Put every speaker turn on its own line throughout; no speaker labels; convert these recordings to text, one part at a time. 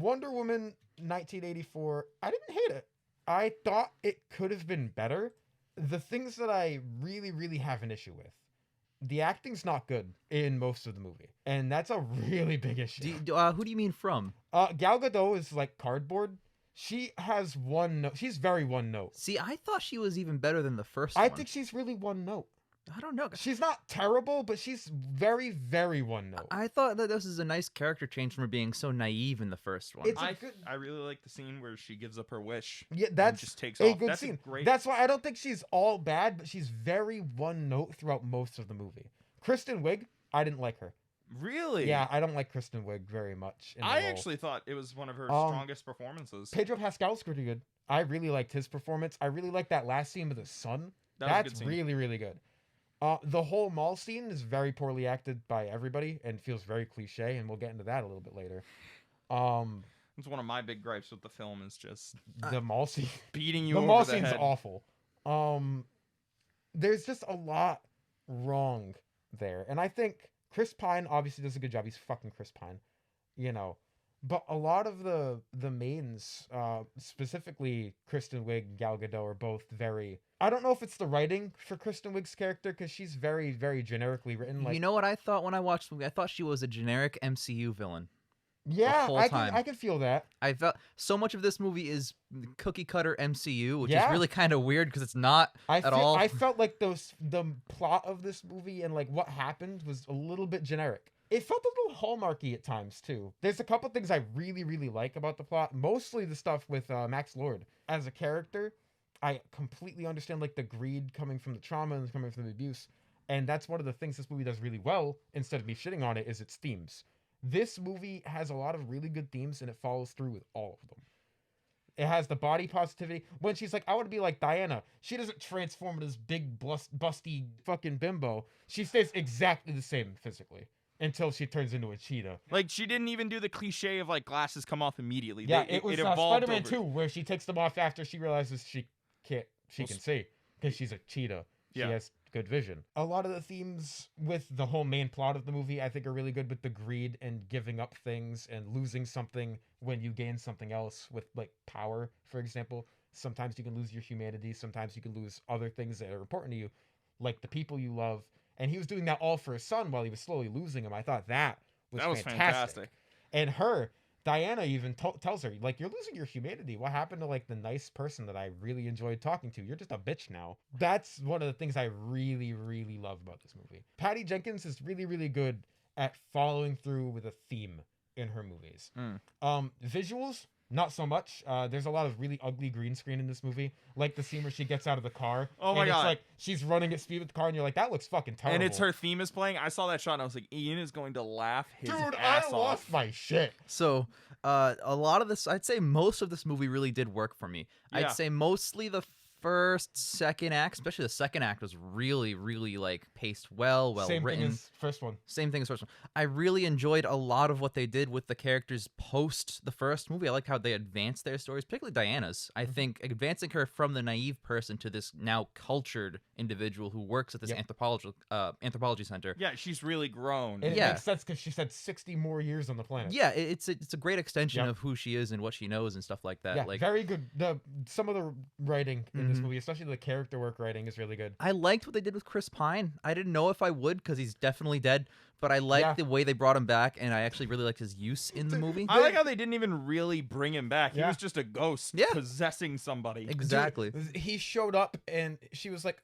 Wonder Woman 1984, I didn't hate it. I thought it could have been better. The things that I really, really have an issue with. The acting's not good in most of the movie. And that's a really big issue.
Who do you mean from?
Gal Gadot is like cardboard. She has one note. She's very one note.
See, I thought she was even better than the first one.
I think she's really one note.
I don't know.
She's not terrible, but she's very, very one note.
I thought that this is a nice character change from her being so naive in the first one.
I really like the scene where she gives up her wish.
Yeah, that's
just takes
a
off.
good
That's
scene.
Great.
That's why I don't think she's all bad, but she's very one note throughout most of the movie. Kristen Wiig, I didn't like her.
Really?
Yeah, I don't like Kristen Wiig very much. In the
I
role.
actually thought it was one of her strongest performances.
Pedro Pascal's pretty good. I really liked his performance. I really liked that last scene with the sun. That's really, really good. The whole mall scene is very poorly acted by everybody and feels very cliche, and we'll get into that a little bit later.
It's one of my big gripes with the film is just
the mall scene.
Beating you
the
over
mall
the
scene's
head.
awful. There's just a lot wrong there. And I think Chris Pine obviously does a good job. He's fucking Chris Pine, you know. But a lot of the mains, specifically Kristen Wiig and Gal Gadot, are both very... I don't know if it's the writing for Kristen Wiig's character, because she's very, very generically written. Like,
you know what I thought when I watched the movie? I thought she was a generic MCU villain.
Yeah, I can feel that.
I felt so much of this movie is cookie cutter MCU, which is really kind of weird because it's not at all.
I felt like the plot of this movie and like what happened was a little bit generic. It felt a little Hallmarky at times too. There's a couple things I really, really like about the plot. Mostly the stuff with Max Lord as a character. I completely understand like the greed coming from the trauma and coming from the abuse, and that's one of the things this movie does really well. Instead of me shitting on it, is its themes. This movie has a lot of really good themes, and it follows through with all of them. It has the body positivity. When she's like, I want to be like Diana, she doesn't transform into this big, busty fucking bimbo. She stays exactly the same physically until she turns into a cheetah.
Like, she didn't even do the cliche of, like, glasses come off immediately.
Yeah, it was Spider-Man
over.
2, where she takes them off after she realizes she can see, because she's a cheetah. She has good vision. A lot of the themes with the whole main plot of the movie, I think, are really good, with the greed and giving up things and losing something when you gain something else, with like power, for example. Sometimes you can lose your humanity. Sometimes you can lose other things that are important to you, like the people you love. And he was doing that all for his son while he was slowly losing him. I thought that was fantastic. And Diana even tells her, like, you're losing your humanity. What happened to, like, the nice person that I really enjoyed talking to? You're just a bitch now. That's one of the things I really, really love about this movie. Patty Jenkins is really, really good at following through with a theme in her movies. Visuals, not so much. There's a lot of really ugly green screen in this movie. Like the scene where she gets out of the car.
Oh my God.
It's like she's running at speed with the car, and you're like, that looks fucking terrible.
And it's her theme is playing. I saw that shot, and I was like, Ian is going to laugh his
Dude,
ass
I
off.
lost my shit.
So, a lot of this, I'd say most of this movie really did work for me.
Yeah.
I'd say mostly the first, second act, especially the second act, was really, really like paced well
Same
written.
thing as first one.
Same thing as first one. I really enjoyed a lot of what they did with the characters post the first movie. I like how they advanced their stories, particularly Diana's. I think advancing her from the naive person to this now cultured individual who works at this anthropology center.
Yeah, she's really grown.
And it makes sense because she's had 60 more years on the planet.
Yeah, it's a great extension of who she is and what she knows and stuff like that.
Yeah,
like,
very good. Some of the writing in this movie, especially the character work writing, is really good.
I liked what they did with Chris Pine. I didn't know if I would because he's definitely dead, but I liked the way they brought him back, and I actually really liked his use in the movie.
I like how they didn't even really bring him back. He
Yeah.
was just a ghost possessing somebody.
Exactly.
Dude, he showed up, and she was like,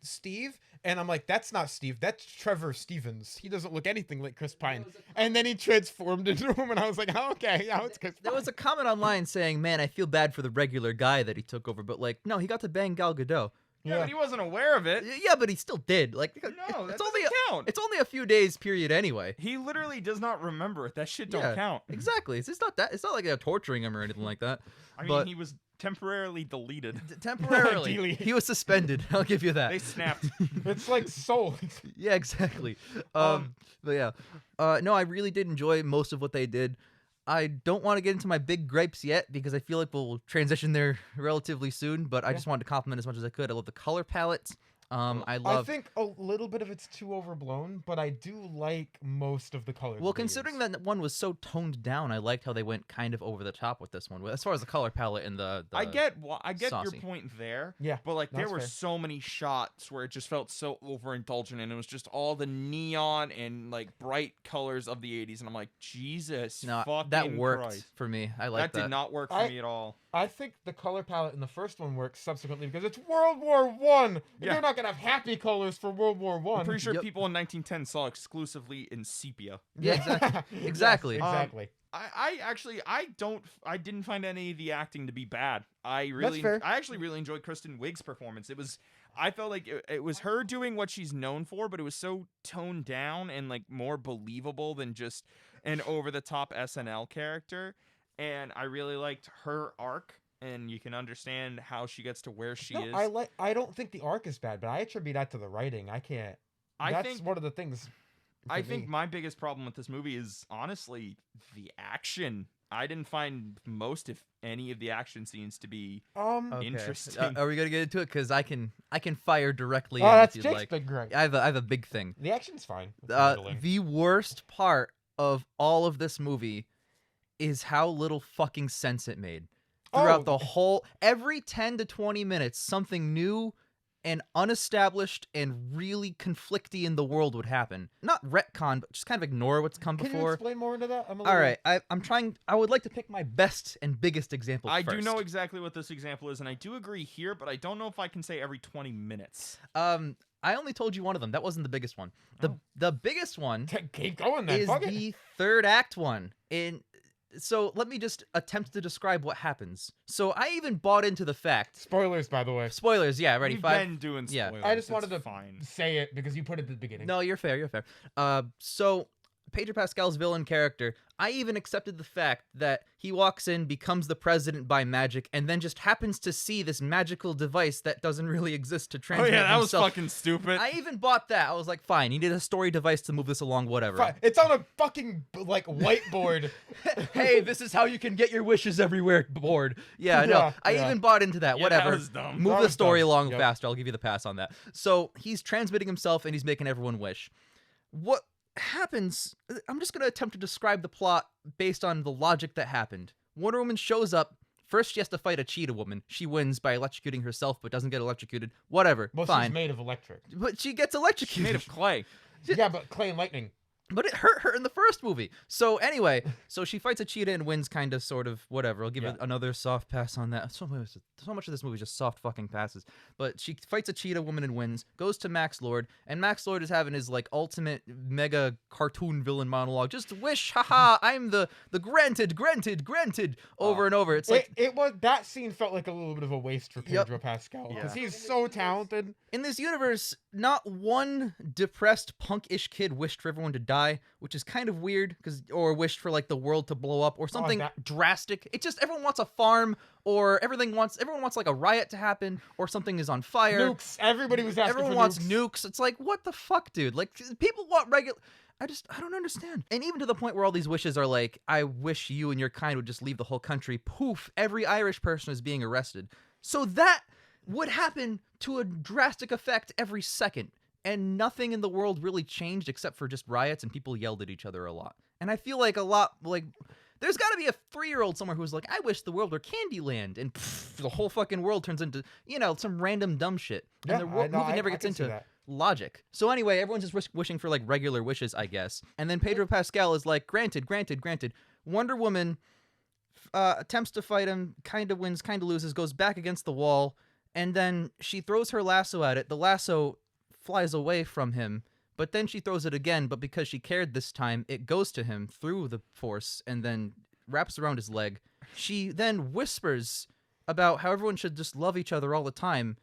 Steve? And I'm like, that's not Steve. That's Trevor Stevens. He doesn't look anything like Chris Pine. And then he transformed into him, and I was like, oh, okay, now it's Chris Pine.
There was a comment online saying, man, I feel bad for the regular guy that he took over, but like, no, he got to bang Gal Gadot.
Yeah, but he wasn't aware of it.
Yeah, but he still did. Like,
No, that
it's only
doesn't count.
It's only a few days period anyway.
He literally does not remember it. That shit don't count.
Exactly. It's not that. It's not like they're torturing him or anything like that.
I mean, he was temporarily deleted.
Temporarily, he was suspended. I'll give you that.
They snapped.
It's like Soul.
Yeah, exactly. But yeah, no, I really did enjoy most of what they did. I don't want to get into my big gripes yet because I feel like we'll transition there relatively soon, but I just wanted to compliment as much as I could. I love the color palette. I
think a little bit of it's too overblown, but I do like most of the colors.
Well, considering that one was so toned down, I liked how they went kind of over the top with this one, as far as the color palette and the
I get your
saucy.
point there.
Yeah,
but like there
that's
were
fair.
so many shots where it just felt so overindulgent, and it was just all the neon and like bright colors of the 80s, and I'm like, Jesus,
no,
fucking
that worked
Christ.
for me. I like
That did not work for me at all.
I think the color palette in the first one works subsequently because it's World War One.
Yeah.
They're not gonna have happy colors for World War One.
I'm pretty sure
Yep.
people in 1910 saw exclusively in sepia.
Yeah, exactly.
Yes, exactly.
I didn't find any of the acting to be bad. I
fair.
actually really enjoyed Kristen Wiig's performance. I felt like it was her doing what she's known for, but it was so toned down and like more believable than just an over the top SNL character. And I really liked her arc, and you can understand how she gets to where she is.
I don't think the arc is bad, but I attribute that to the writing. I can't. That's one of the things.
I think my biggest problem with this movie is honestly the action. I didn't find most, if any, of the action scenes to be
Okay.
interesting.
Are we gonna get into it? Because I can fire directly.
Oh,
in
that's
if you'd
Jake's
like.
big gripe.
I have a big thing.
The action's fine. It's handling.
The worst part of all of this movie is how little fucking sense it made. Throughout the whole, every 10 to 20 minutes, something new and unestablished and really conflicty in the world would happen. Not retcon, but just kind of ignore what's come
Can you
before.
explain more into that?
All right, I'm trying. I would like to pick my best and biggest example
I
first.
do know exactly what this example is, and I do agree here, but I don't know if I can say every 20 minutes.
I only told you one of them. That wasn't the biggest one. The biggest one
Keep going then.
is
Fuck it.
the third act one. So let me just attempt to describe what happens. So I even bought into the fact.
Spoilers, by the way.
Spoilers, yeah, ready?
We've
5.
been doing
Yeah.
spoilers.
I just
It's
wanted to
fine.
say it because you put it at the beginning.
No, you're fair. You're fair. So Pedro Pascal's villain character, I even accepted the fact that he walks in, becomes the president by magic, and then just happens to see this magical device that doesn't really exist to
Oh
transmit
yeah, that was
himself.
fucking stupid.
I even bought that. I was like, fine, he did a story device to move this along, whatever.
It's on a fucking like whiteboard.
Hey, this is how you can get your wishes everywhere board. Yeah, no.
Yeah,
I
yeah.
even bought into that.
Yeah,
whatever.
that was dumb.
Move
That
the
was
story
dumb.
along
Yep.
faster. I'll give you the pass on that. So he's transmitting himself and he's making everyone wish. What happens? I'm just going to attempt to describe the plot based on the logic that happened. Wonder Woman shows up. First, she has to fight a cheetah woman. She wins by electrocuting herself, but doesn't get electrocuted. Whatever.
Well,
fine.
she's made of electric.
But she gets
She's
electrocuted.
made of clay.
Yeah, but clay and lightning.
But it hurt her in the first movie. So anyway, so she fights a cheetah and wins, kind of, sort of, whatever. I'll give it another soft pass on that. So much of this movie is just soft fucking passes. But she fights a cheetah woman and wins, goes to Max Lord, and Max Lord is having his, like, ultimate mega cartoon villain monologue. Just wish, haha, I'm the granted, over and over. It's like...
It was, that scene felt like a little bit of a waste for
Yep.
Pedro Pascal. Because
Yeah.
he's so talented.
In this universe, not one depressed punk-ish kid wished for everyone to die, which is kind of weird, or wished for like the world to blow up or something drastic. It just everyone wants a farm, or everyone wants like a riot to happen, or something is on fire.
Nukes. Everybody was asking
Everyone
for
wants
nukes.
nukes. It's like, what the fuck, dude? Like, people want regular. I don't understand. And even to the point where all these wishes are like, I wish you and your kind would just leave the whole country. Poof, every Irish person is being arrested. So that would happen to a drastic effect every second. And nothing in the world really changed except for just riots and people yelled at each other a lot. And I feel like there's got to be a 3-year-old somewhere who's like, I wish the world were Candyland. And the whole fucking world turns into, some random dumb shit. And the movie never gets into logic. So anyway, everyone's just wishing for like regular wishes, I guess. And then Pedro Pascal is like, granted. Wonder Woman attempts to fight him, kind of wins, kind of loses, goes back against the wall. And then she throws her lasso at it. The lasso flies away from him, but then she throws it again, but because she cared this time, it goes to him through the force and then wraps around his leg. She then whispers about how everyone should just love each other all the time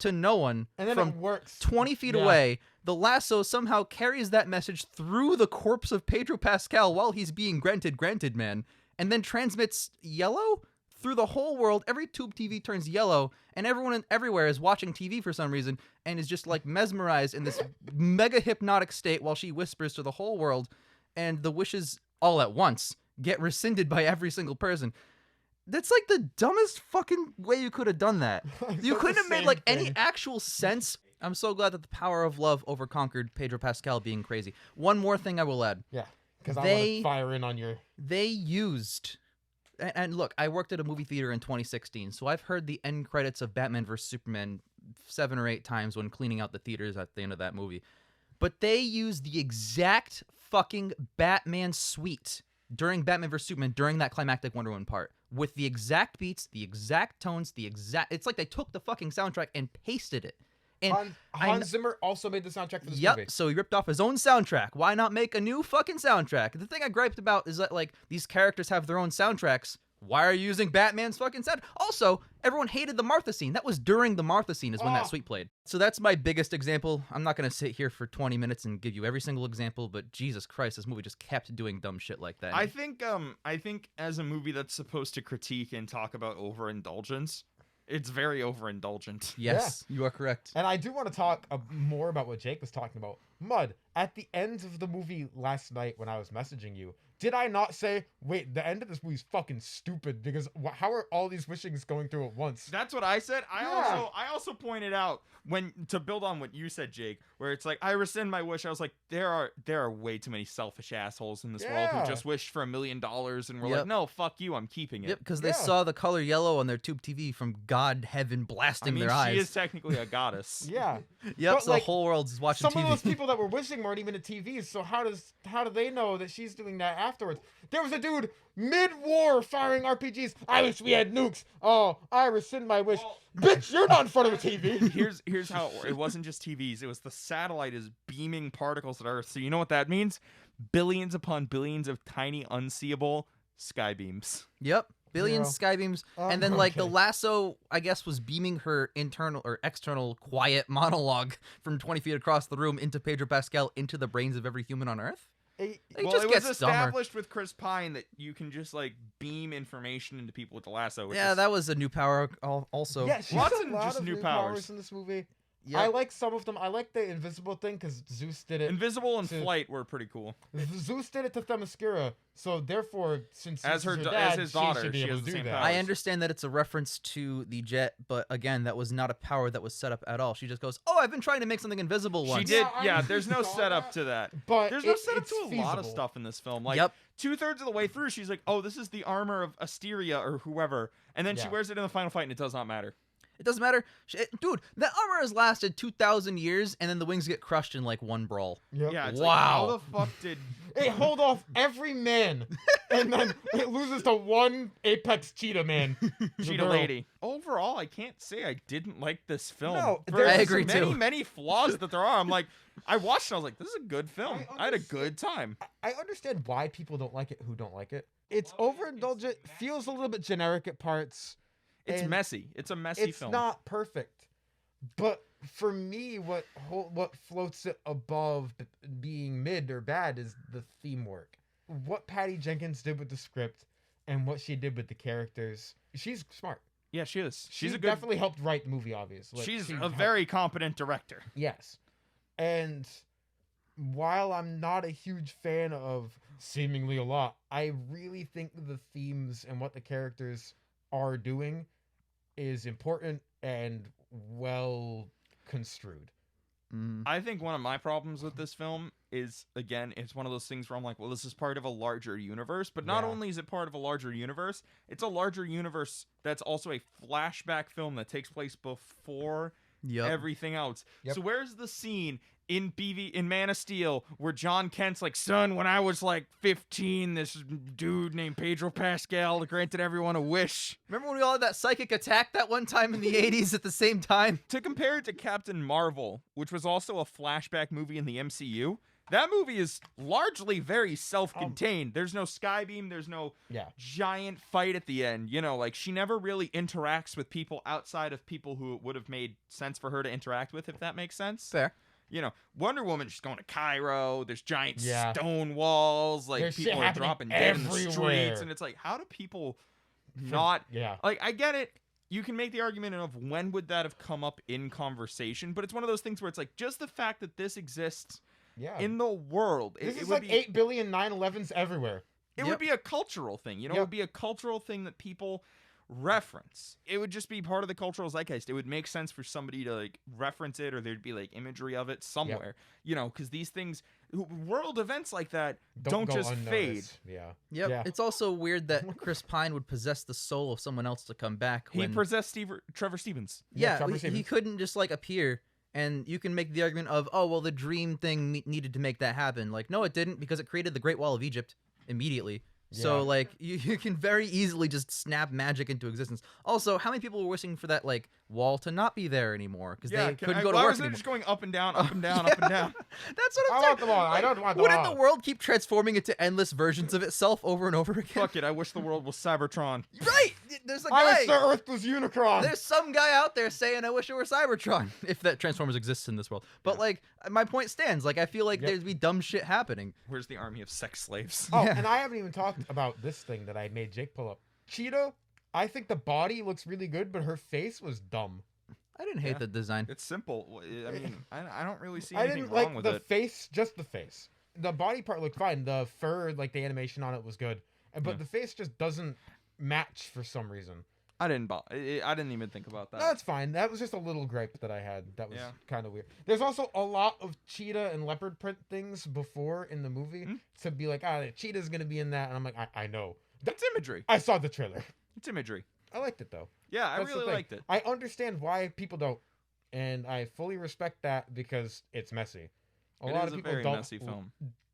to no one,
And then
from
it works.
20 feet away. The lasso somehow carries that message through the corpse of Pedro Pascal while he's being granted, man, and then transmits yellow through the whole world. Every tube TV turns yellow, and everyone everywhere is watching TV for some reason and is just like mesmerized in this mega hypnotic state while she whispers to the whole world, and the wishes all at once get rescinded by every single person. That's like the dumbest fucking way you could have done that. You couldn't have made like any actual sense. I'm so glad that the power of love overconquered Pedro Pascal being crazy. One more thing I will add.
Yeah, because I want to fire in on your...
They used... And look, I worked at a movie theater in 2016, so I've heard the end credits of Batman vs. Superman 7 or 8 times when cleaning out the theaters at the end of that movie. But they used the exact fucking Batman suite during Batman vs. Superman, during that climactic Wonder Woman part, with the exact beats, the exact tones, it's like they took the fucking soundtrack and pasted it. And
Hans Zimmer also made the soundtrack for this
yep,
movie.
so he ripped off his own soundtrack. Why not make a new fucking soundtrack? The thing I griped about is that, like, these characters have their own soundtracks. Why are you using Batman's fucking sound? Also, everyone hated the Martha scene. That was during the Martha scene is when that suite played. So that's my biggest example. I'm not going to sit here for 20 minutes and give you every single example, but Jesus Christ, this movie just kept doing dumb shit like that.
I think as a movie that's supposed to critique and talk about overindulgence, it's very overindulgent.
Yes, you are correct.
And I do want to talk more about what Jake was talking about. Mud, at the end of the movie last night when I was messaging you, did I not say, wait, the end of this movie is fucking stupid because how are all these wishings going through at once?
That's what I said. I also pointed out, when to build on what you said, Jake, where it's like, I rescind my wish. I was like, there are way too many selfish assholes in this world who just wished for $1 million and were like, no, fuck you, I'm keeping it.
Yep, because they saw the color yellow on their tube TV from God heaven blasting their eyes.
She is technically a goddess.
Yeah.
Yep,
but,
so the whole world's watching TV.
Some of those people that were wishing weren't even at TVs, so how do they know that she's doing that afterwards? There was a dude mid-war firing RPGs. I wish we had nukes. Oh, I rescind my wish. Bitch, you're not in front of a TV.
Here's how it wasn't just TVs. It was the satellite is beaming particles at Earth. So you know what that means? Billions upon billions of tiny, unseeable sky beams.
Yep. Billions sky beams. And then, like, the lasso, I guess, was beaming her internal or external quiet monologue from 20 feet across the room into Pedro Pascal into the brains of every human on Earth.
It was established with Chris Pine that you can just, like, beam information into people with the lasso.
Yeah, that was a new power also.
Yeah, she
lots
has
of
a lot
just
of
new
new
powers
in this movie.
Yep.
I like some of them. I like the invisible thing because Zeus did it.
Invisible and flight were pretty cool.
Zeus did it to Themyscira, so therefore, since
as
Zeus
her
is her dad,
as his daughter,
she should be able to do that.
I understand that it's a reference to the jet, but again, that was not a power that was set up at all. She just goes, "Oh, I've been trying to make something invisible once."
She did. Yeah, there's no setup to that.
But
there's no setup to a lot of stuff in this film. Like, 2/3 of the way through, she's like, "Oh, this is the armor of Asteria or whoever," and then she wears it in the final fight, and it does not matter.
It doesn't matter. Dude, that armor has lasted 2,000 years, and then the wings get crushed in, like, one brawl.
Yep.
Yeah, it's
wow.
Like, how the fuck did...
It hold off every man, and then it loses to one apex cheetah man.
Cheetah lady. Overall, I can't say I didn't like this film.
No,
I
agree too.
Many flaws that there are. I'm like, I watched it, I was like, this is a good film. I had a good time.
I understand why people don't like it who don't like it. It's overindulgent, feels a little bit generic at parts.
It's messy. It's a messy film.
It's not perfect. But for me, what floats it above being mid or bad is the theme work. What Patty Jenkins did with the script and what she did with the characters. She's smart.
Yeah, she is. She's
definitely helped write the movie, obviously.
She's a very competent director.
Yes. And while I'm not a huge fan of seemingly a lot, I really think the themes and what the characters are doing is important and well construed.
I think one of my problems with this film is, again, it's one of those things where I'm like, well, this is part of a larger universe, but not only is it part of a larger universe, it's a larger universe that's also a flashback film that takes place before everything else. So where's the scene in Man of Steel where John Kent's like, son, when I was like 15, this dude named Pedro Pascal granted everyone a wish.
Remember when we all had that psychic attack that one time in the 80s at the same time?
To compare it to Captain Marvel, which was also a flashback movie in the MCU, that movie is largely very self-contained. There's no skybeam. There's no giant fight at the end. You know, like, she never really interacts with people outside of people who it would have made sense for her to interact with, if that makes sense.
Fair.
You know, Wonder Woman, she's going to Cairo. There's giant stone walls. Like,
There's
people are dropping dead in the streets. And it's like, how do people not... Like, I get it. You can make the argument of when would that have come up in conversation. But it's one of those things where it's like, just the fact that this exists in the world.
This is like 8 billion 9/11s everywhere.
It would be a cultural thing. You know, it would be a cultural thing that people reference. It would just be part of the cultural zeitgeist. It would make sense for somebody to like reference it, or there'd be like imagery of it somewhere. You know, because these things, world events like that don't just fade.
Yeah.
Yep. It's also weird that Chris Pine would possess the soul of someone else to come back.
He possessed Trevor Stevens.
Yeah, he couldn't just like appear. And you can make the argument of, oh, well, the dream thing needed to make that happen. Like, no, it didn't, because it created the Great Wall of Egypt immediately. So, like, you can very easily just snap magic into existence. Also, how many people were wishing for that, like, wall to not be there anymore? Because they couldn't go to work
Why was
anymore.
it just going up and down, up and down, up and down?
That's what I'm saying.
I want the wall. I don't want the wall.
Wouldn't the world keep transforming into endless versions of itself over and over again?
Fuck it, I wish the world was Cybertron.
Right! There's a guy.
I wish the Earth was Unicron.
There's some guy out there saying, I wish it were Cybertron, if that Transformers exists in this world. But, like, my point stands. Like, I feel like there'd be dumb shit happening.
Where's the army of sex slaves?
Oh, and I haven't even talked about this thing that I made Jake pull up. Cheetah, I think the body looks really good, but her face was dumb.
I didn't hate the design.
It's simple. I mean, I don't really see
I
anything
didn't
wrong
like
with
the
it.
face, just the face. The body part looked fine. The fur, like the animation on it was good. But the face just doesn't match for some reason.
I didn't even think about that.
No, that's fine. That was just a little gripe that I had. That was kind of weird. There's also a lot of cheetah and leopard print things before in the movie to be like, cheetah's going to be in that. And I'm like, I know.
It's imagery.
I saw the trailer.
It's imagery.
I liked it, though.
Yeah, I really liked it.
I understand why people don't. And I fully respect that because it's messy. A lot of people
messy film.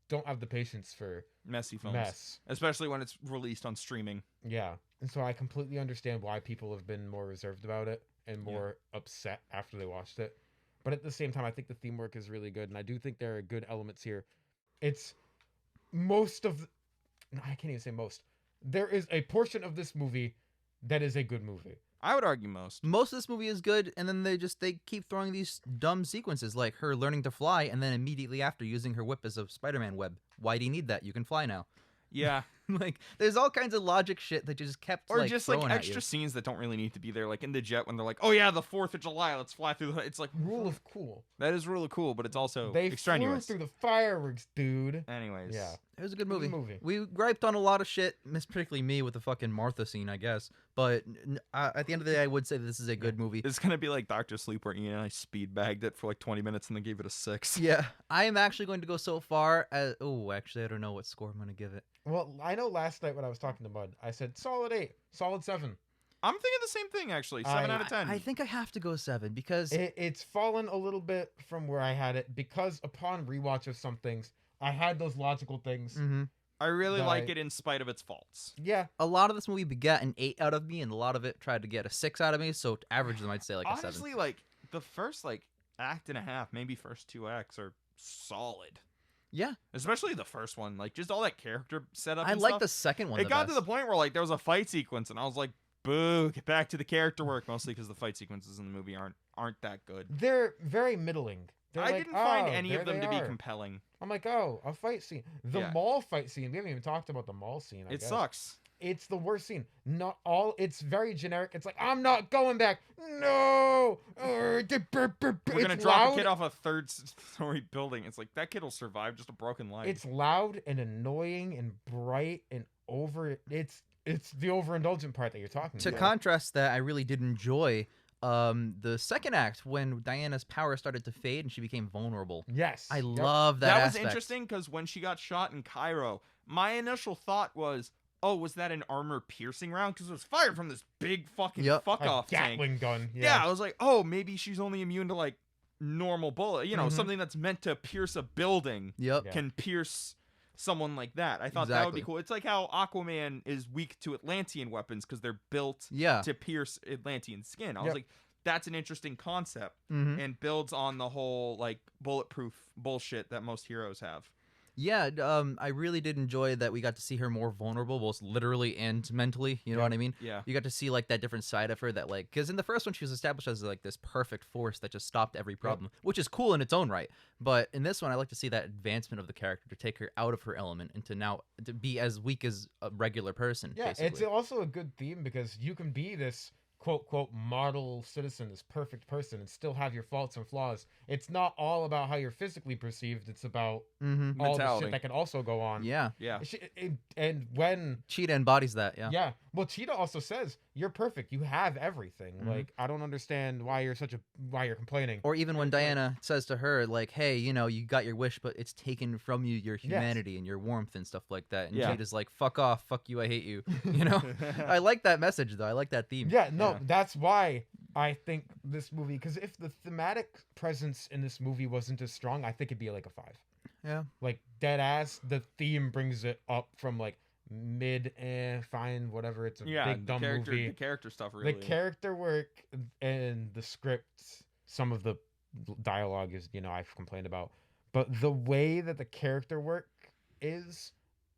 Don't have the patience for
messy films.
Mess.
Especially when it's released on streaming.
Yeah. And so I completely understand why people have been more reserved about it and more upset after they watched it. But at the same time, I think the theme work is really good. And I do think there are good elements here. It's most of... I can't even say most. There is a portion of this movie that is a good movie.
I would argue most.
Most of this movie is good, and then they keep throwing these dumb sequences, like her learning to fly, and then immediately after using her whip as a Spider-Man web. Why do you need that? You can fly now.
Yeah.
Like, there's all kinds of logic shit that just kept,
or just like extra scenes that don't really need to be there, like in the jet when they're like, oh yeah, the 4th of July, let's fly through the... It's like...
Rule of cool.
That is rule of cool, but it's also
They
extraneous.
flew through the fireworks, dude.
Anyways.
Yeah.
It was a good movie. We griped on a lot of shit, particularly me with the fucking Martha scene, I guess. But at the end of the day, I would say this is a good movie.
It's going to be like Dr. Sleep, where Ian and I speed bagged it for like 20 minutes and then gave it a 6.
Yeah. I am actually going to go so far as... Oh, actually, I don't know what score I'm going to give it.
Well, I know last night when I was talking to Mud, I said solid 8, solid 7.
I'm thinking the same thing, actually. 7 out of 10.
I think I have to go 7 because...
It's fallen a little bit from where I had it because upon rewatch of some things, I had those logical things.
Mm-hmm.
I really like it in spite of its faults.
Yeah.
A lot of this movie begat an 8 out of me, and a lot of it tried to get a 6 out of me, so to average them, I'd say like a 7.
Honestly, like, the first, like, act and a half, maybe first 2 acts are solid.
Yeah.
Especially the first one. Like, just all that character setup
I like the second one
It got to the point where, like, there was a fight sequence, and I was like, boo, get back to the character work, mostly because the fight sequences in the movie aren't that good.
They're very middling.
I didn't find any of them to be compelling.
I'm like, a fight scene. The mall fight scene. We haven't even talked about the mall scene. I guess.
Sucks.
It's the worst scene. It's very generic. It's like, I'm not going back. No.
We're gonna drop a kid off a 3rd-story building. It's like, that kid will survive just a broken leg.
It's loud and annoying and bright and over. It's the overindulgent part that you're talking about.
To contrast that, I really did enjoy the second act when Diana's power started to fade and she became vulnerable.
Yes.
I love that
That
aspect.
was interesting because when she got shot in Cairo, my initial thought was, oh, was that an armor-piercing round? Because it was fired from this big fucking fuck-off tank.
Gatling gun.
Yeah, I was like, oh, maybe she's only immune to, like, normal bullet. You know, something that's meant to pierce a building can pierce someone like that. I thought that would be cool. It's like how Aquaman is weak to Atlantean weapons because they're built to pierce Atlantean skin. I was like, that's an interesting concept and builds on the whole, like, bulletproof bullshit that most heroes have.
Yeah, I really did enjoy that we got to see her more vulnerable, both literally and mentally. You know what I mean?
Yeah.
You got to see, like, that different side of her that, like... Because in the first one, she was established as, like, this perfect force that just stopped every problem, which is cool in its own right. But in this one, I like to see that advancement of the character to take her out of her element and to be as weak as a regular person,
Yeah,
basically.
it's also a good theme because you can be this quote model citizen, this perfect person, and still have your faults and flaws. It's not all about how you're physically perceived. It's about
Mm-hmm.
all the
Mentality.
shit that can also go on.
Yeah.
Yeah.
And when
Cheetah embodies that. Yeah.
yeah, well, Cheetah also says you're perfect. You have everything.
Mhm.
Like, I don't understand why you're complaining.
Or even when Diana says to her, like, hey, you know, you got your wish, but it's taken from you your humanity and your warmth and stuff like that. And
Yeah.
Cheetah's like, fuck off, fuck you, I hate you. You know? I like that message, though. I like that theme.
Yeah, no,
Yeah.
that's why I think this movie, because if the thematic presence in this movie wasn't as strong, I think it'd be like a 5.
Yeah.
Like, dead ass, the theme brings it up from like mid, fine, whatever. It's a big dumb movie.
The character stuff really.
The character work and the script, some of the dialogue is, I've complained about, but the way that the character work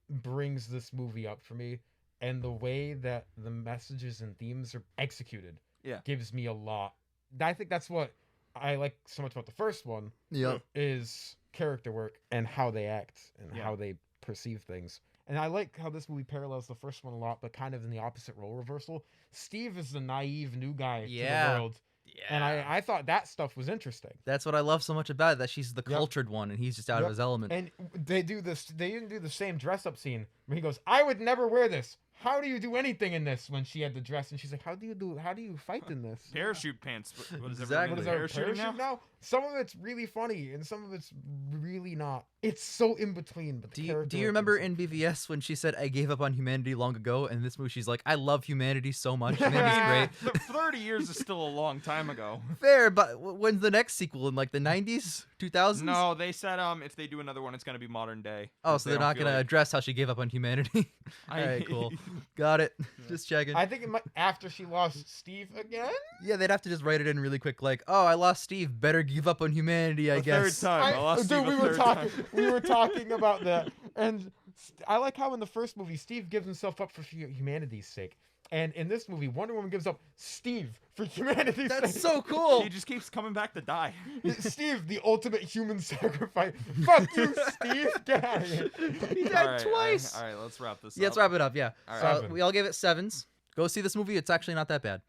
brings this movie up for me, and the way that the messages and themes are executed gives me a lot. I think that's what I like so much about the first one.
Yep.
Is character work and how they act and
Yeah.
how they perceive things. And I like how this movie parallels the first one a lot, but kind of in the opposite role reversal. Steve is the naive new guy to the world.
Yeah.
And I thought that stuff was interesting.
That's what I love so much about it, that she's the
Yep.
cultured one and he's just out
Yep.
of his element.
And they even do the same dress up scene where he goes, I would never wear this. How do you do anything in this? When she had the dress, and she's like, how do you fight in this?
Parachute pants. What is
Exactly.
everyone
What is
into
that,
parachuting
parachute now? Some of it's really funny, and some of it's really not. It's so in between. But
Do you remember in BVS when she said, I gave up on humanity long ago? And in this movie, she's like, I love humanity so much. Humanity's great.
30 years is still a long time ago.
Fair, but when's the next sequel? In like the 90s? 2000s?
No, they said if they do another one, it's gonna be modern day.
Oh,
'cause
so
they
they're
don't
not
feel
going to
like-
address how she gave up on humanity. All right, cool. Got it. Just checking.
I think it might, after she lost Steve again.
Yeah, they'd have to just write it in really quick, like, oh, I lost Steve. Better give up on humanity, I
A
guess.
third time. I lost Steve a third time.
We were talking about that, and I like how in the first movie Steve gives himself up for humanity's sake, and in this movie Wonder Woman gives up Steve for humanity's
That's
sake.
so cool.
He just keeps coming back to die.
Steve, the ultimate human sacrifice. Fuck you, Steve. Get out of here.
He died twice.
All right, let's wrap this
Yeah,
up.
let's wrap it up, yeah.
All
So
right.
we all gave it 7s. Go see this movie. It's actually not that bad.